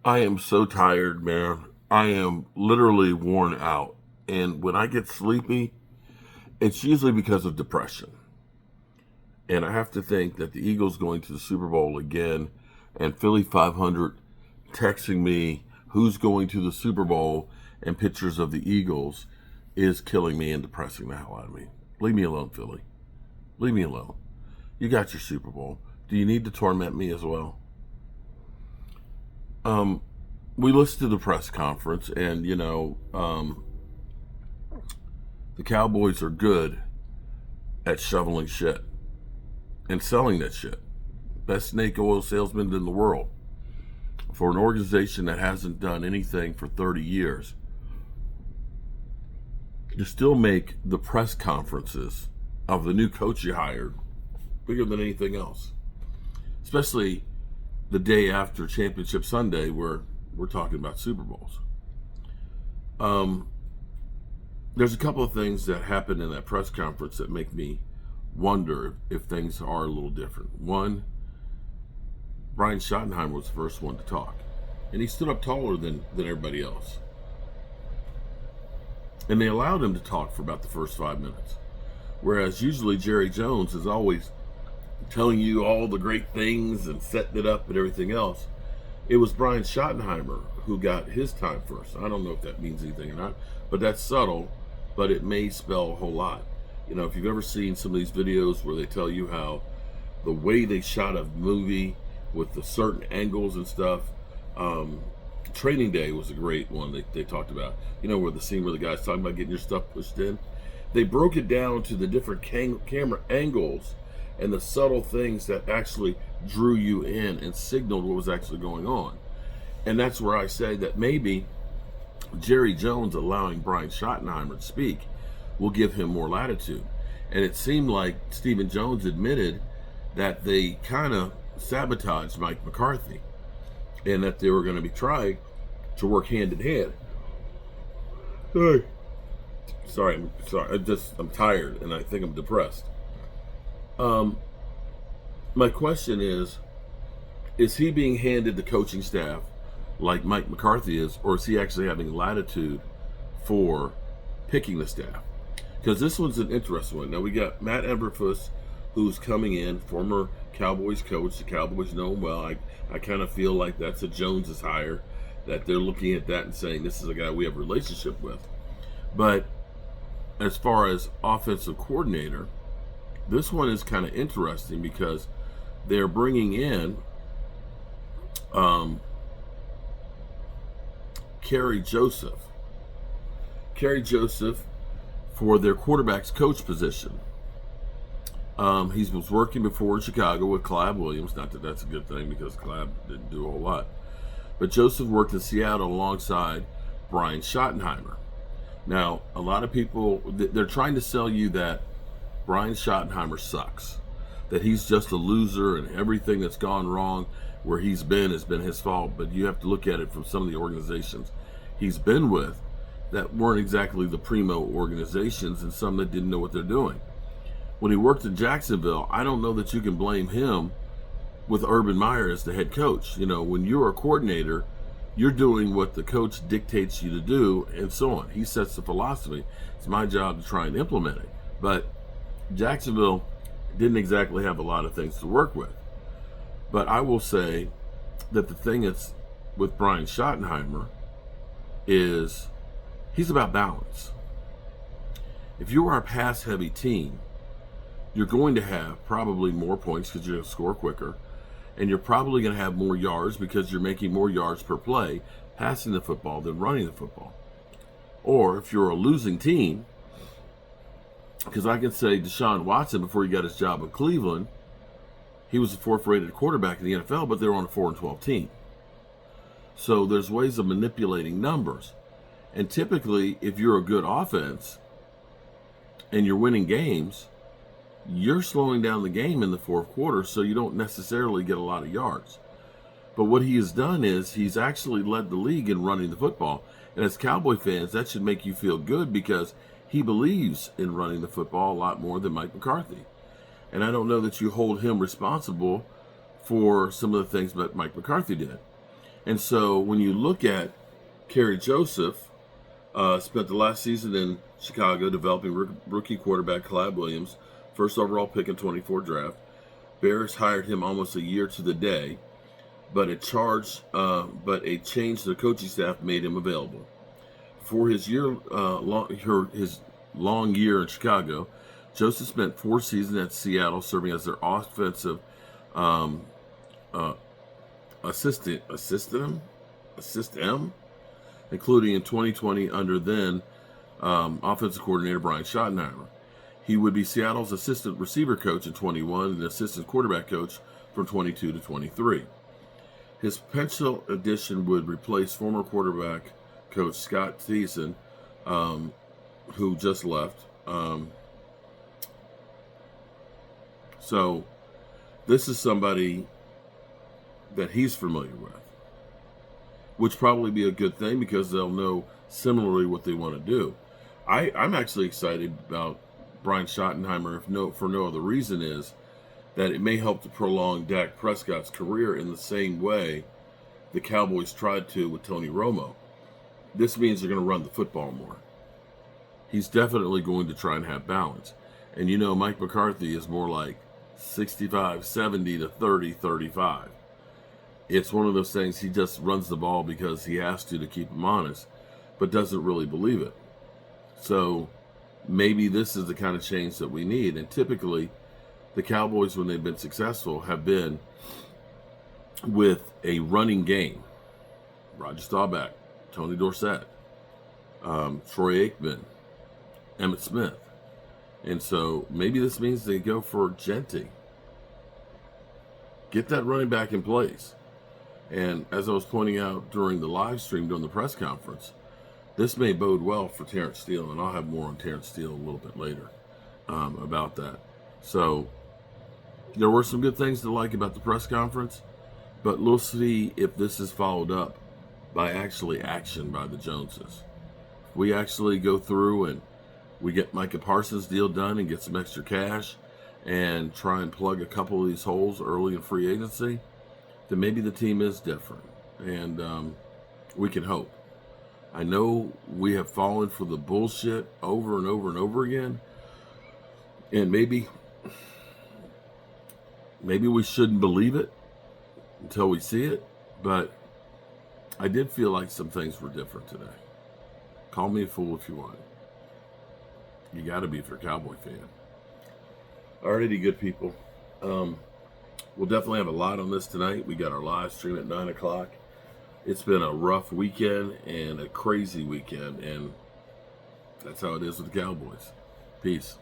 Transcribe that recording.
I am so tired, man. I am literally worn out. And when I get sleepy, it's usually because of depression. And I have to think that the Eagles going to the Super Bowl again and Philly 500 texting me who's going to the Super Bowl and pictures of the Eagles is killing me and depressing the hell out of me. Leave me alone, Philly. Leave me alone. You got your Super Bowl. Do you need to torment me as well? Um, we listened to the press conference, and the Cowboys are good at shoveling shit and selling that shit. Best snake oil salesman in the world. For an organization that hasn't done anything for 30 years, to still make the press conferences of the new coach you hired bigger than anything else. Especially the day after Championship Sunday, where we're talking about Super Bowls. There's a couple of things that happened in that press conference that make me wonder if things are a little different. One, Brian Schottenheimer was the first one to talk, and he stood up taller than everybody else. And they allowed him to talk for about the first 5 minutes. Whereas usually Jerry Jones is always telling you all the great things and setting it up and everything else. It was Brian Schottenheimer who got his time first. I don't know if that means anything or not, but that's subtle, but it may spell a whole lot. If you've ever seen some of these videos where they tell you how the way they shot a movie with the certain angles and stuff, Training Day was a great one they talked about. Where the scene where the guy's talking about getting your stuff pushed in. They broke it down to the different camera angles and the subtle things that actually drew you in and signaled what was actually going on. And that's where I say that maybe Jerry Jones allowing Brian Schottenheimer to speak will give him more latitude. And it seemed like Stephen Jones admitted that they kind of sabotaged Mike McCarthy and that they were going to be trying to work hand in hand. Sorry, I'm tired and I think I'm depressed. My question is he being handed the coaching staff like Mike McCarthy is, or is he actually having latitude for picking the staff? Because this one's an interesting one. Now we got Matt Eberflus, who's coming in, former Cowboys coach. The Cowboys know him well. I kind of feel like that's a Jones's hire, that they're looking at that and saying this is a guy we have a relationship with. But as far as offensive coordinator, this one is kind of interesting because they're bringing in Kerry Joseph. Kerry Joseph for their quarterback's coach position. He was working before in Chicago with Clive Williams. Not that that's a good thing because Clive didn't do a whole lot. But Joseph worked in Seattle alongside Brian Schottenheimer. Now, a lot of people, they're trying to sell you that Brian Schottenheimer sucks, that he's just a loser and everything that's gone wrong where he's been has been his fault. But you have to look at it from some of the organizations he's been with that weren't exactly the primo organizations, and some that didn't know what they're doing. When he worked in Jacksonville, I don't know that you can blame him with Urban Meyer as the head coach. When you're a coordinator, you're doing what the coach dictates you to do, and so on. He sets the philosophy. It's my job to try and implement it. But Jacksonville didn't exactly have a lot of things to work with. But I will say that the thing that's with Brian Schottenheimer is he's about balance. If you are a pass-heavy team, you're going to have probably more points because you're going to score quicker, and you're probably going to have more yards because you're making more yards per play passing the football than running the football. Or if you're a losing team, because I can say Deshaun Watson, before he got his job in Cleveland, he was the fourth-rated quarterback in the NFL, but they were on a 4-12 team. So there's ways of manipulating numbers. And typically, if you're a good offense and you're winning games, you're slowing down the game in the fourth quarter, so you don't necessarily get a lot of yards. But what he has done is he's actually led the league in running the football. And as Cowboy fans, that should make you feel good because he believes in running the football a lot more than Mike McCarthy. And I don't know that you hold him responsible for some of the things that Mike McCarthy did. And so when you look at Kerry Joseph, spent the last season in Chicago developing rookie quarterback Caleb Williams, first overall pick in 24 draft. Bears hired him almost a year to the day, but a change to the coaching staff made him available. For his long year in Chicago, Joseph spent 4 seasons at Seattle, serving as their offensive assistant, including in 2020 under then offensive coordinator Brian Schottenheimer. He would be Seattle's assistant receiver coach in 21 and assistant quarterback coach from 22 to 23. His potential addition would replace former quarterback coach Scott Thiessen, who just left. So this is somebody that he's familiar with, which probably be a good thing because they'll know similarly what they want to do. I'm actually excited about Brian Schottenheimer, for no other reason, is that it may help to prolong Dak Prescott's career in the same way the Cowboys tried to with Tony Romo. This means they're going to run the football more. He's definitely going to try and have balance. And you know, Mike McCarthy is more like 65-70 to 30-35. It's one of those things, he just runs the ball because he has to keep him honest, but doesn't really believe it. So maybe this is the kind of change that we need. And typically, the Cowboys, when they've been successful, have been with a running game. Roger Staubach, Tony Dorsett, Troy Aikman, Emmitt Smith. And so maybe this means they go for Genty. Get that running back in place. And as I was pointing out during the live stream, during the press conference, this may bode well for Terrence Steele, and I'll have more on Terrence Steele a little bit later about that. So there were some good things to like about the press conference, but we'll see if this is followed up by actually action by the Joneses. We actually go through and we get Micah Parsons' deal done and get some extra cash and try and plug a couple of these holes early in free agency, then maybe the team is different, and we can hope. I know we have fallen for the bullshit over and over and over again, and maybe we shouldn't believe it until we see it, but I did feel like some things were different today. Call me a fool if you want. You got to be if you're a Cowboy fan. Alrighty, good people. We'll definitely have a lot on this tonight. We got our live stream at 9 o'clock. It's been a rough weekend and a crazy weekend, and that's how it is with the Cowboys. Peace.